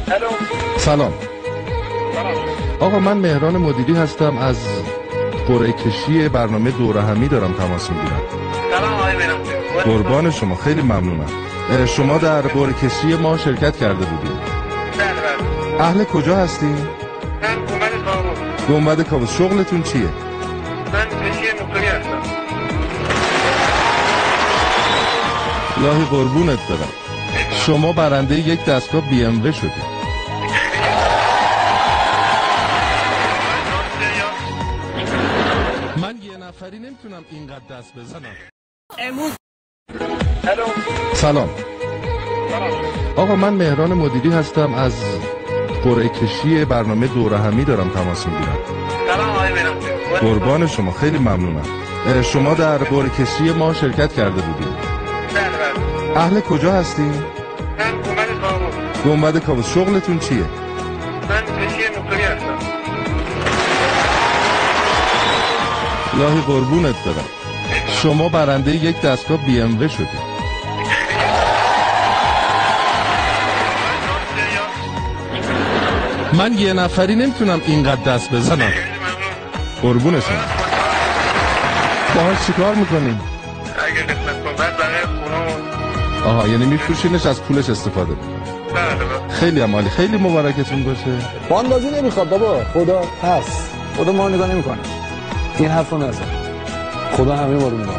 الو. سلام. آقا من مهران مدیری هستم، از قرعه کشی برنامه دوره همی دارم تماس میگیرم. سلام آقای مهران. قربان شما، خیلی ممنونم. شما در قرعه کشی ما شرکت کرده بودید. بله بله. اهل کجا هستین؟ من گنبد کابوس. گنبد کابوس. شغلتون چیه؟ من کشی موتوری هستم. الهی قربونت برم. شما برنده یک دستگاه BMW شدید. من یه نفری نمیتونم اینقدر دست بزنم. امروز. الو. سلام. آقا من مهران مدیری هستم، از قرعه کشی برنامه دوره همی دارم تماس میگیرم. سلام آقای مهران. قربان شما، خیلی ممنونم. شما در قرعه کشی ما شرکت کرده بودید. بله بله. اهل کجا هستین؟ من گنبد کابوس. گنبد کابوس. شغلتون چیه؟ من کشی موتوری هستم. الهی قربونت برم. شما برنده یک دستگاه BMW شدید. من یه نفری نمیتونم اینقدر دست بزنم. قربون شما. باهاش چیکار میکنیم؟ اگه قسمت کن بعد برای خونه. آها، یعنی میفروشینش، از پولش استفاده میکنیم. بله. خیلی عالی، خیلی مبارکتون باشه. باندازی نمیخواد بابا، خدا هست، خدا ما نگاه نمیکنه. این حرفو نزن، خدا همه ما رو میبینه.